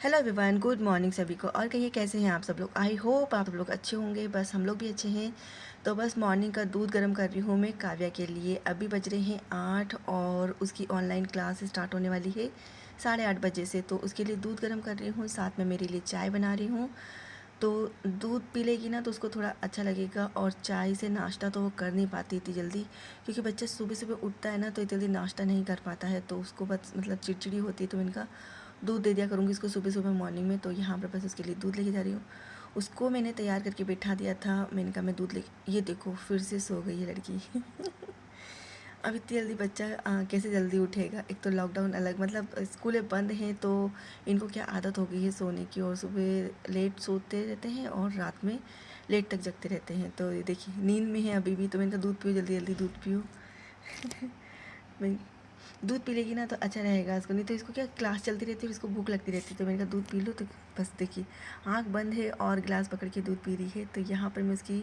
Hello everyone, good morning सभी को। और कहिए कैसे हैं आप सब लोग। आई होप आप सब लोग अच्छे होंगे। बस हम लोग भी अच्छे हैं। तो बस मॉर्निंग का दूध गर्म कर रही हूँ मैं काव्या के लिए। अभी बज रहे हैं 8 और उसकी ऑनलाइन क्लास स्टार्ट होने वाली है 8:30 बजे से। तो उसके लिए दूध गर्म कर रही हूँ, साथ में मेरे लिए चाय बना रही हूँ। तो दूध पी लेगी ना तो उसको थोड़ा अच्छा लगेगा। और चाय से नाश्ता तो वो कर नहीं पाती इतनी जल्दी, क्योंकि बच्चा सुबह सुबह उठता है ना तो इतनी जल्दी नाश्ता नहीं कर पाता है। तो उसको बस मतलब चिड़चिड़ी होती है। तो इनका दूध दे दिया करूँगी इसको सुबह सुबह मॉर्निंग में। तो यहाँ पर बस उसके लिए दूध लेके जा रही हूँ। उसको मैंने तैयार करके बिठा दिया था। मैंने कहा मैं दूध ले, ये देखो फिर से सो गई है लड़की। अब इतनी जल्दी बच्चा कैसे जल्दी उठेगा। एक तो लॉकडाउन अलग, मतलब स्कूलें बंद हैं तो इनको क्या आदत हो गई है सोने की। और सुबह लेट सोते रहते हैं और रात में लेट तक जगते रहते हैं। तो ये देखिए नींद में है अभी भी। तो मैंने कहा दूध पियो, जल्दी जल्दी दूध पियो। मैं दूध पी लेगी ना तो अच्छा रहेगा इसको। नहीं तो इसको क्या क्लास चलती रहती है, इसको भूख लगती रहती है। तो मैंने कहा दूध पी लो। तो बस देखिए आँख बंद है और गिलास पकड़ के दूध पी रही है। तो यहाँ पर मैं उसकी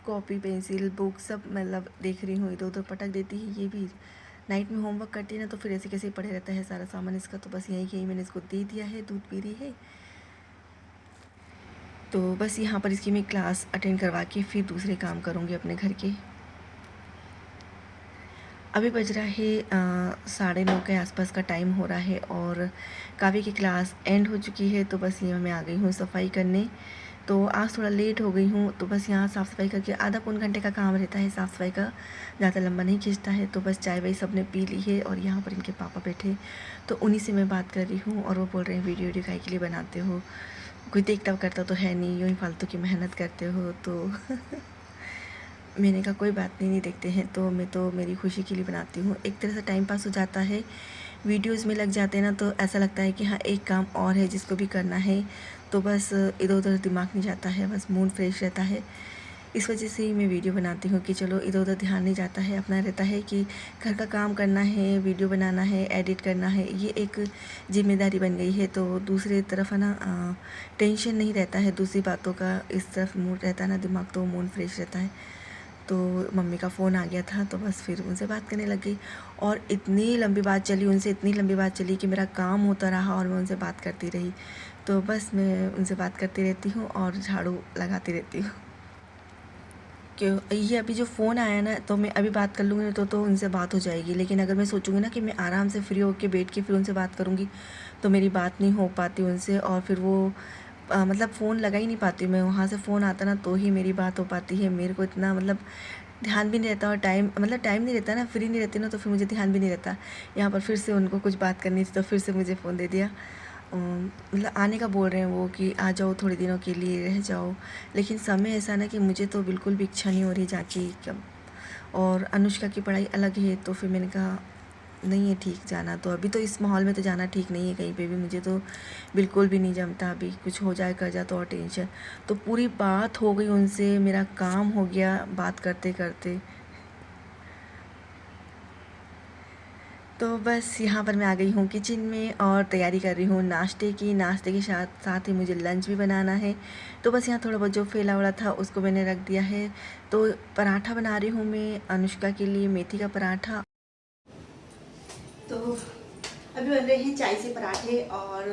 कॉपी पेंसिल बुक सब मतलब देख रही हूँ। इधर उधर पटक देती है। ये भी नाइट में होमवर्क करती है ना तो फिर ऐसे कैसे पड़े रहता है सारा सामान इसका। तो बस यही मैंने इसको दे दिया है, दूध पी रही है। तो बस यहाँ पर इसकी मैं क्लास अटेंड करवा के फिर दूसरे काम करूँगी अपने घर के। अभी बज रहा है 9:30 के आसपास का टाइम हो रहा है और काव्य की क्लास एंड हो चुकी है। तो बस यहाँ मैं आ गई हूँ सफाई करने। तो आज थोड़ा लेट हो गई हूँ। तो बस यहाँ साफ़ सफाई करके आधा पौन घंटे का काम रहता है साफ़ सफाई का, ज़्यादा लंबा नहीं खींचता है। तो बस चाय वाई सब ने पी ली है और यहाँ पर इनके पापा बैठे तो उन्हीं से मैं बात कर रही हूँ। और वो बोल रहे हैं वीडियो काहे के लिए बनाते हो, कोई देखता करता तो है नहीं, यूँ ही फालतू की मेहनत करते हो। तो मैंने कहा कोई बात नहीं, नहीं देखते हैं तो मैं तो मेरी खुशी के लिए बनाती हूँ। एक तरह से टाइम पास हो जाता है। वीडियोज़ में लग जाते हैं ना तो ऐसा लगता है कि हाँ एक काम और है जिसको भी करना है। तो बस इधर उधर दिमाग नहीं जाता है, बस मूड फ्रेश रहता है। इस वजह से ही मैं वीडियो बनाती हूँ कि चलो इधर उधर ध्यान नहीं जाता है। अपना रहता है कि घर का काम करना है, वीडियो बनाना है, एडिट करना है, ये एक जिम्मेदारी बन गई है। तो दूसरी तरफ है ना टेंशन नहीं रहता है दूसरी बातों का। इस तरफ मूड रहता है ना दिमाग, तो मूड फ्रेश रहता है। तो मम्मी का फ़ोन आ गया था तो बस फिर उनसे बात करने लग गई। और इतनी लंबी बात चली उनसे, इतनी लंबी बात चली कि मेरा काम होता रहा और मैं उनसे बात करती रही। तो बस मैं उनसे बात करती रहती हूँ और झाड़ू लगाती रहती हूँ। क्यों ये अभी जो फ़ोन आया ना तो मैं अभी बात कर लूँगी तो उनसे बात हो जाएगी। लेकिन अगर मैं सोचूँगी ना कि मैं आराम से फ्री होकर बैठ के फिर उनसे बात करूँगी तो मेरी बात नहीं हो पाती उनसे। और फिर वो मतलब फ़ोन लगा ही नहीं पाती मैं। वहाँ से फ़ोन आता ना तो ही मेरी बात हो पाती है। मेरे को इतना मतलब ध्यान भी नहीं रहता और टाइम मतलब टाइम नहीं रहता ना, फ्री नहीं रहती ना तो फिर मुझे ध्यान भी नहीं रहता। यहाँ पर फिर से उनको कुछ बात करनी थी तो फिर से मुझे फ़ोन दे दिया। मतलब आने का बोल रहे हैं वो कि आ जाओ थोड़े दिनों के लिए रह जाओ। लेकिन समय ऐसा ना कि मुझे तो बिल्कुल भी इच्छा नहीं हो रही जाके कब। और अनुष्का की पढ़ाई अलग है तो फिर मैंने कहा नहीं है ठीक जाना। तो अभी तो इस माहौल में तो जाना ठीक नहीं है कहीं पे भी। मुझे तो बिल्कुल भी नहीं जमता। अभी कुछ हो जाए कर जा तो और टेंशन। तो पूरी बात हो गई उनसे, मेरा काम हो गया बात करते करते। तो बस यहाँ पर मैं आ गई हूँ किचन में और तैयारी कर रही हूँ नाश्ते की। नाश्ते के साथ साथ ही मुझे लंच भी बनाना है। तो बस यहाँ थोड़ा बहुत जो फैला हुआ था उसको मैंने रख दिया है। तो पराठा बना रही हूँ मैं अनुष्का के लिए, मेथी का पराठा। तो अभी बन रहे हैं चाय से पराठे। और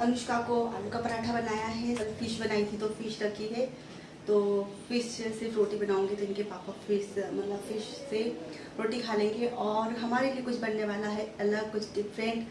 अनुष्का को आलू का पराठा बनाया है। फिश बनाई थी तो फिश रखी है। तो फिश से रोटी बनाऊंगी तो इनके पापा फिश मतलब फिश से रोटी खा लेंगे। और हमारे लिए कुछ बनने वाला है अलग, कुछ डिफरेंट,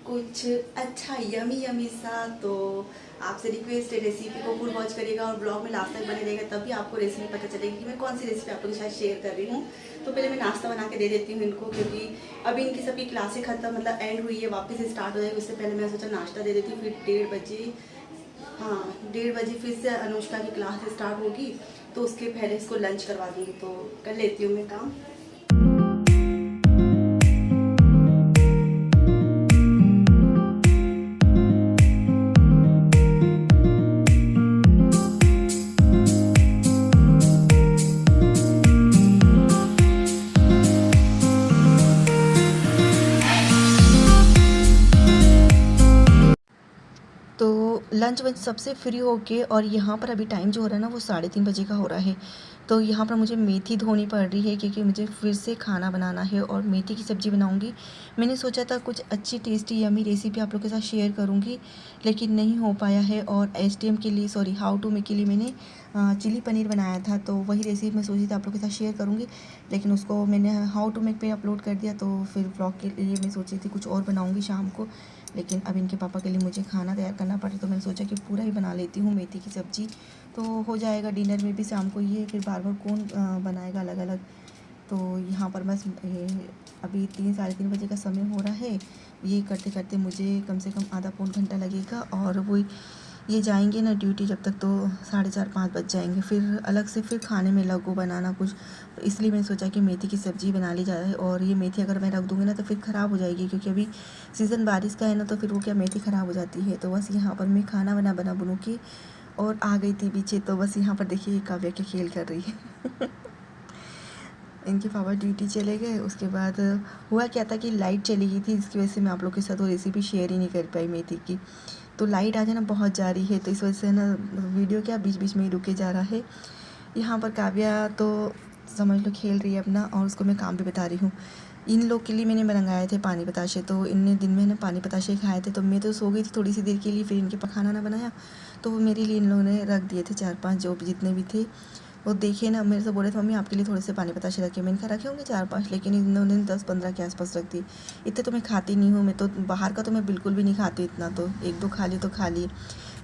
कुछ अच्छा यमी यमी सा। तो आपसे रिक्वेस्ट है रेसिपी को फुल वॉच करिएगा और ब्लॉग में लास्ट तक बने रहेगा, तभी आपको रेसिपी पता चलेगी कि मैं कौन सी रेसिपी आप लोगों के साथ शेयर कर रही हूँ। तो पहले मैं नाश्ता बना के दे देती हूँ इनको, क्योंकि अभी इनकी सभी क्लासें खत्म मतलब एंड हुई है, वापस स्टार्ट हो जाएगी। उससे पहले मैं सोचा नाश्ता दे देती हूँ। फिर 1:30 बजे, हाँ 1:30 बजे फिर से अनुष्का की क्लास स्टार्ट होगी तो उसके पहले इसको लंच करवा दूँगी। तो कर लेती हूँ मैं काम। तो लंच वंच सबसे फ्री होके और यहाँ पर अभी टाइम जो हो रहा है ना वो 3:30 बजे का हो रहा है। तो यहाँ पर मुझे मेथी धोनी पड़ रही है क्योंकि मुझे फिर से खाना बनाना है और मेथी की सब्ज़ी बनाऊँगी। मैंने सोचा था कुछ अच्छी टेस्टी यमी रेसिपी आप लोग के साथ शेयर करूँगी, लेकिन नहीं हो पाया है। और एसटीएम के लिए, सॉरी, हाउ टू मेक के लिए मैंने चिली पनीर बनाया था, तो वही रेसिपी मैं सोची थी आप लोग के साथ शेयर करूँगी, लेकिन उसको मैंने हाउ टू मेक पे अपलोड कर दिया। तो फिर व्लॉग के लिए मैं सोची थी कुछ और बनाऊँगी शाम को, लेकिन अब इनके पापा के लिए मुझे खाना तैयार करना पड़ा, तो मैंने सोचा कि पूरा ही बना लेती हूँ मेथी की सब्ज़ी, तो हो जाएगा डिनर में भी शाम को। ये फिर बार बार कौन बनाएगा अलग अलग। तो यहाँ पर बस ये अभी 3 साढ़े 3 बजे का समय हो रहा है। ये करते करते मुझे कम से कम आधा पौन घंटा लगेगा, और वो ये जाएंगे ना ड्यूटी जब तक, तो 4:30-5 बज जाएंगे। फिर अलग से फिर खाने में लगो बनाना कुछ, तो इसलिए मैंने सोचा कि मेथी की सब्ज़ी बना ली जाए। और ये मेथी अगर मैं रख दूँगी ना तो फिर ख़राब हो जाएगी, क्योंकि अभी सीज़न बारिश का है ना, तो फिर वो क्या मेथी ख़राब हो जाती है। तो बस यहाँ पर मैं खाना बना बनू की और आ गई थी पीछे। तो बस यहाँ पर देखिए काव्या के खेल कर रही है। इनके पापा ड्यूटी चले गए, उसके बाद हुआ क्या था कि लाइट चली गई थी, इसकी वजह से मैं आप लोग के साथ वो रेसिपी शेयर ही नहीं कर पाई मेथी की। तो लाइट आज है ना बहुत जा रही है, तो इस वजह से ना वीडियो क्या बीच बीच में ही रुके जा रहा है। यहाँ पर काव्या तो समझ लो खेल रही है अपना, और उसको मैं काम भी बता रही हूँ। इन लोग के लिए मैंने मंगाए थे पानी बताशे, तो इनने दिन में ना पानी बताशे खाए थे, तो मैं तो सो गई थी थोड़ी सी देर के लिए। फिर इनके पास खाना ना बनाया, तो वो मेरे लिए इन लोगों ने रख दिए थे 4-5 जो जितने भी थे। वो देखिए ना, मेरे से बोले थे मम्मी आपके लिए थोड़े से पानी बताशे रखे। मैंने कहा रखे होंगे 4-5, लेकिन इन्होंने 10-15 के आसपास रख दी। इतने तो मैं खाती नहीं हूँ, मैं तो बाहर का तो मैं बिल्कुल भी नहीं खाती इतना, तो 1-2 खा ली तो खा ली।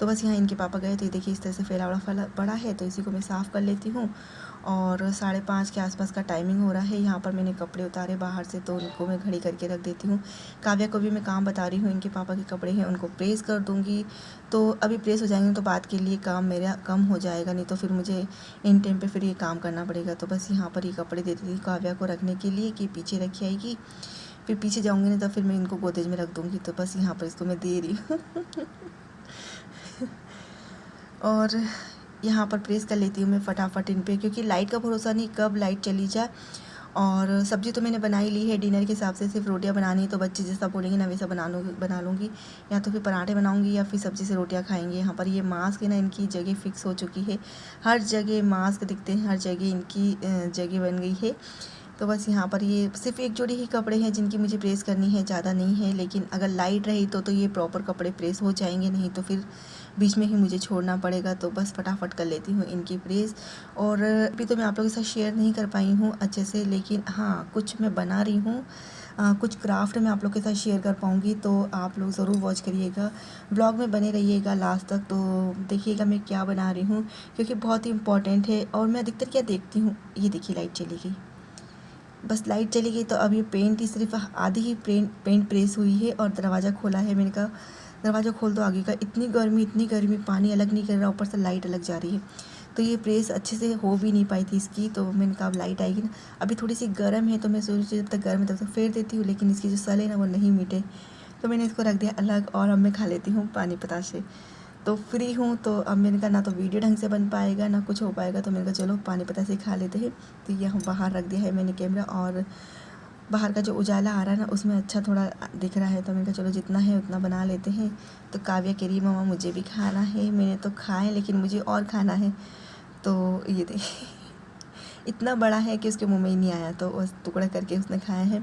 तो बस यहाँ इनके पापा गए, तो ये देखिए इस तरह से फैला पड़ा है, तो इसी को मैं साफ़ कर लेती हूँ। और 5:30 के आसपास का टाइमिंग हो रहा है। यहाँ पर मैंने कपड़े उतारे बाहर से, तो उनको मैं घड़ी करके रख देती हूँ। काव्या को भी मैं काम बता रही हूँ, इनके पापा के कपड़े हैं उनको प्रेस कर दूँगी। तो अभी प्रेस हो जाएंगे तो बाद के लिए काम मेरा कम हो जाएगा, नहीं तो फिर मुझे इन टाइम पे फिर ये काम करना पड़ेगा। तो बस यहाँ पर ये कपड़े दे देती थी काव्या को रखने के लिए कि पीछे रखी आएगी। फिर पीछे जाऊँगी नहीं तो फिर मैं इनको गोदरेज में रख दूँगी। तो बस यहाँ पर इसको मैं दे रही हूँ। और यहाँ पर प्रेस कर लेती हूँ मैं फटाफट इन पे, क्योंकि लाइट का भरोसा नहीं कब लाइट चली जाए। और सब्ज़ी तो मैंने बना ही ली है डिनर के हिसाब से, सिर्फ रोटियाँ बनानी, तो बच्चे जैसा बोलेंगे ना वैसा बना लूँगी। या तो फिर पराठे बनाऊँगी या फिर सब्ज़ी से रोटियाँ खाएंगे। यहाँ पर ये मास्क है ना, इनकी जगह फ़िक्स हो चुकी है, हर जगह मास्क दिखते हैं, हर जगह इनकी जगह बन गई है। तो बस यहाँ पर ये सिर्फ एक जोड़ी ही कपड़े हैं जिनकी मुझे प्रेस करनी है, ज़्यादा नहीं है। लेकिन अगर लाइट रही तो ये प्रॉपर कपड़े प्रेस हो जाएंगे, नहीं तो फिर बीच में ही मुझे छोड़ना पड़ेगा। तो बस फटाफट कर लेती हूँ इनकी प्रेस। और अभी तो मैं आप लोगों के साथ शेयर नहीं कर पाई हूँ अच्छे से, लेकिन हाँ कुछ मैं बना रही हूँ, कुछ क्राफ्ट मैं आप लोग के साथ शेयर कर पाऊँगी। तो आप लोग ज़रूर वॉच करिएगा, ब्लॉग में बने रहिएगा लास्ट तक, तो देखिएगा मैं क्या बना रही हूँ, क्योंकि बहुत ही इंपॉर्टेंट है। और मैं अधिकतर क्या देखती हूँ, ये देखिए लाइट चली गई, बस लाइट चली गई। तो अब ये पेंट ही सिर्फ आधी ही पेंट प्रेस हुई है, और दरवाज़ा खोला है। मैंने कहा दरवाज़ा खोल दो आगे का, इतनी गर्मी, पानी अलग नहीं कर रहा, ऊपर से लाइट अलग जा रही है। तो ये प्रेस अच्छे से हो भी नहीं पाई थी इसकी। तो मैंने कहा अब लाइट आएगी ना, अभी थोड़ी सी गर्म है, तो मैं सोची जब तक गर्म है तब तक फेर देती हूँ, लेकिन इसकी जो सल है ना वो नहीं मिटे, तो मैंने इसको रख दिया अलग। और अब मैं खा लेती हूँ पानी बताशे। तो फ्री हूँ, तो अब मैंने कहा ना तो वीडियो ढंग से बन पाएगा ना कुछ हो पाएगा, तो मैंने कहा चलो पानी बताशे खा लेते हैं। तो यहाँ बाहर रख दिया है मैंने कैमरा, और बाहर का जो उजाला आ रहा है ना उसमें अच्छा थोड़ा दिख रहा है, तो मैंने कहा चलो जितना है उतना बना लेते हैं। तो काव्या कह रही मामा मुझे भी खाना है, मैंने तो खाए लेकिन मुझे और खाना है। तो ये देखिए इतना बड़ा है कि उसके मुंह में ही नहीं आया, तो बस टुकड़ा करके उसने खाया है।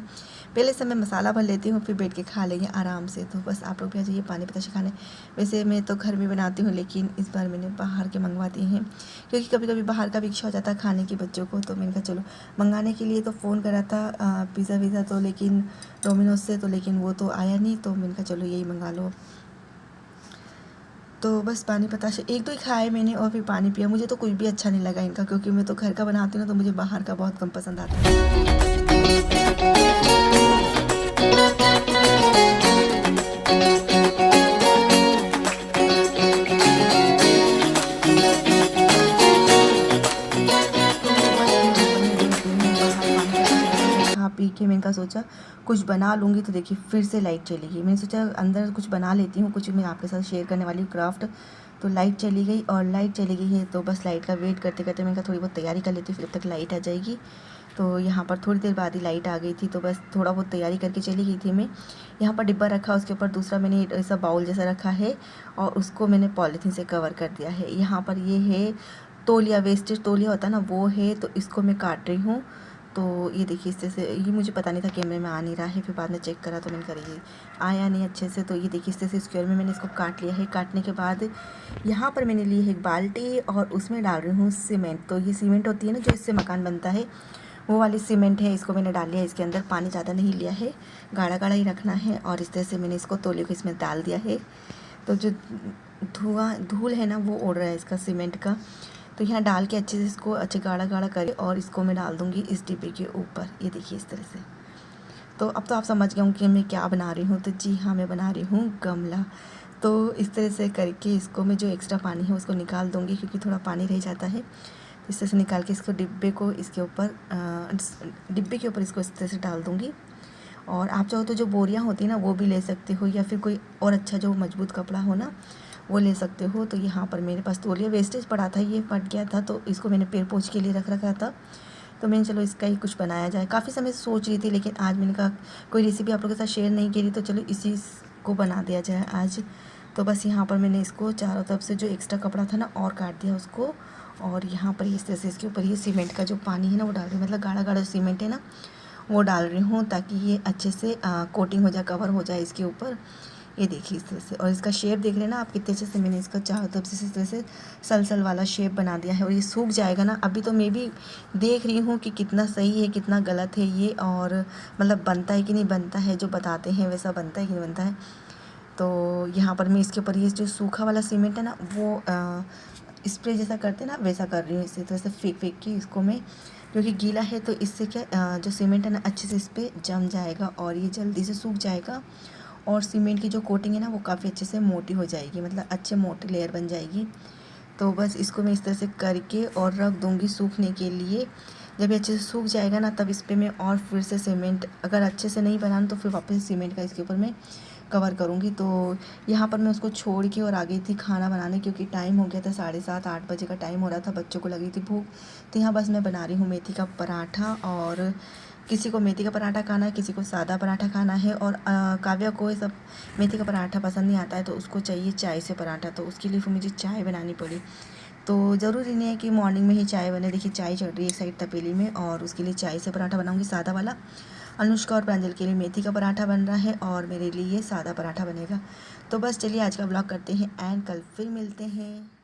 पहले से मैं मसाला भर लेती हूँ, फिर बैठ के खा लेंगे आराम से। तो बस आप लोग भी आ जाइए पानी बताशे खाने। वैसे मैं तो घर में बनाती हूँ, लेकिन इस बार मैंने बाहर के मंगवा दिए हैं, क्योंकि कभी कभी बाहर का भी इच्छा हो जाता है खाने की बच्चों को। तो मैंने कहा चलो मंगाने के लिए तो फ़ोन करा था पिज़्ज़ा वीज़ा, तो लेकिन डोमिनोज से, तो लेकिन वो तो आया नहीं, तो मैंने कहा चलो यही मंगा लो। तो बस पानी बताशे 1-2 ही खाए मैंने, और फिर पानी पिया। मुझे तो कुछ भी अच्छा नहीं लगा इनका, क्योंकि मैं तो घर का बनाती हूँ ना, तो मुझे बाहर का बहुत कम पसंद आता है। खा पी के मैंने कहा सोचा कुछ बना लूँगी, तो देखिए फिर से लाइट चली गई। मैंने सोचा अंदर कुछ बना लेती हूँ, कुछ मैं आपके साथ शेयर करने वाली हूँ क्राफ्ट। तो लाइट चली गई, और लाइट चली गई है तो बस लाइट का वेट करते करते मैंने कहा थोड़ी बहुत तैयारी कर लेती हूँ, फिर जब तक लाइट आ जाएगी। तो यहाँ पर थोड़ी देर बाद ही लाइट आ गई थी, तो बस थोड़ा बहुत तैयारी करके चली गई थी मैं। यहाँ पर डिब्बा रखा, उसके ऊपर दूसरा मैंने ऐसा बाउल जैसा रखा है, और उसको मैंने पॉलीथीन से कवर कर दिया है। यहाँ पर ये है तौलिया, वेस्टेज तौलिया होता है ना, वो है, तो इसको मैं काट रही हूँ। तो ये देखिए, इस तरह से, ये मुझे पता नहीं था कैमरे में आ नहीं रहा है, फिर बाद में चेक करा तो मैंने कहा ये आया नहीं अच्छे से। तो ये देखिए, इस तरह से स्क्वायर में मैंने इसको काट लिया है। काटने के बाद यहाँ पर मैंने ली है एक बाल्टी और उसमें डाल रही हूँ सीमेंट। तो ये सीमेंट होती है ना जो इससे मकान बनता है, वो वाली सीमेंट है। इसको मैंने डाल लिया है। इसके अंदर पानी ज़्यादा नहीं लिया है, गाढ़ा गाढ़ा ही रखना है। और इस तरह से मैंने इसको तौलिए को इसमें डाल दिया है। तो जो धूल है ना वो उड़ रहा है इसका सीमेंट का। तो यहाँ डाल के अच्छे से इसको अच्छे गाढ़ा गाढ़ा करे और इसको मैं डाल दूँगी इस डिब्बे के ऊपर। ये देखिए इस तरह से। तो अब तो आप समझ गए होंगे कि मैं क्या बना रही हूँ। तो जी हाँ, मैं बना रही हूँ गमला। तो इस तरह से करके इसको मैं जो एक्स्ट्रा पानी है उसको निकाल दूँगी, क्योंकि थोड़ा पानी रह जाता है। तो इस तरह से निकाल के इसको डिब्बे को इसके ऊपर डिब्बे के ऊपर इसको इस तरह से डाल दूँगी। और आप चाहो तो जो बोरियां होती है ना वो भी ले सकते हो, या फिर कोई और अच्छा जो मजबूत कपड़ा हो ना वो ले सकते हो। तो यहाँ पर मेरे पास तौलिया वेस्टेज पड़ा था, ये फट गया था, तो इसको मैंने पैर पोंछ के लिए रख रखा था। तो मैंने चलो इसका ही कुछ बनाया जाए। काफ़ी समय सोच रही थी, लेकिन आज मैंने कहा कोई रेसिपी आप लोगों के साथ शेयर नहीं करी, तो चलो इसी को बना दिया जाए आज। तो बस यहाँ पर मैंने इसको चारों तरफ से जो एक्स्ट्रा कपड़ा था ना और काट दिया उसको। और यहाँ पर इस तरह से इसके ऊपर ये सीमेंट का जो पानी है ना वो डाल रही हूँ, मतलब गाढ़ा गाढ़ा सीमेंट है ना वो डाल रही हूँ, ताकि ये अच्छे से कोटिंग हो जाए, कवर हो जाए इसके ऊपर। ये देखिए इस तरह से। और इसका शेप देख रहे हैं ना आप कितने अच्छे से मैंने इसका चारों तरफ से इस तरह से सलसल वाला शेप बना दिया है। और ये सूख जाएगा ना, अभी तो मैं भी देख रही हूँ कि कितना सही है कितना गलत है ये, और मतलब बनता है कि नहीं बनता है, जो बताते हैं वैसा बनता है कि नहीं बनता है। तो यहाँ पर मैं इसके ऊपर ये जो सूखा वाला सीमेंट है ना वो स्प्रे जैसा करते हैं ना वैसा कर रही हूँ। इसी तरह से फेंक फेंक के इसको मैं, क्योंकि गीला है तो इससे क्या जो सीमेंट है ना अच्छे से इस पर जम जाएगा और ये जल्दी से सूख जाएगा। और सीमेंट की जो कोटिंग है ना वो काफ़ी अच्छे से मोटी हो जाएगी, मतलब अच्छे मोटी लेयर बन जाएगी। तो बस इसको मैं इस तरह से करके और रख दूँगी सूखने के लिए। जब ये अच्छे से सूख जाएगा ना तब इस पर मैं और फिर से सीमेंट, अगर अच्छे से नहीं बनाना तो फिर वापस सीमेंट का इसके ऊपर मैं कवर करूँगी। तो यहाँ पर मैं उसको छोड़ के और आ गई थी खाना बनाने, क्योंकि टाइम हो गया था 7:30-8 बजे का टाइम हो रहा था, बच्चों को लगी थी भूख। तो यहाँ बस मैं बना रही हूँ मेथी का पराठा। और किसी को मेथी का पराठा खाना है, किसी को सादा पराठा खाना है। और काव्या को ये सब मेथी का पराठा पसंद नहीं आता है, तो उसको चाहिए चाय से पराठा। तो उसके लिए फिर मुझे चाय बनानी पड़ी। तो ज़रूरी नहीं है कि मॉर्निंग में ही चाय बने। देखिए चाय चल रही है एक साइड तपेली में, और उसके लिए चाय से पराठा बनाऊंगी सादा वाला। अनुष्का और प्रांजल के लिए मेथी का पराठा बन रहा है और मेरे लिए सादा पराठा बनेगा। तो बस चलिए आज का ब्लॉग करते हैं एंड कल फिर मिलते हैं।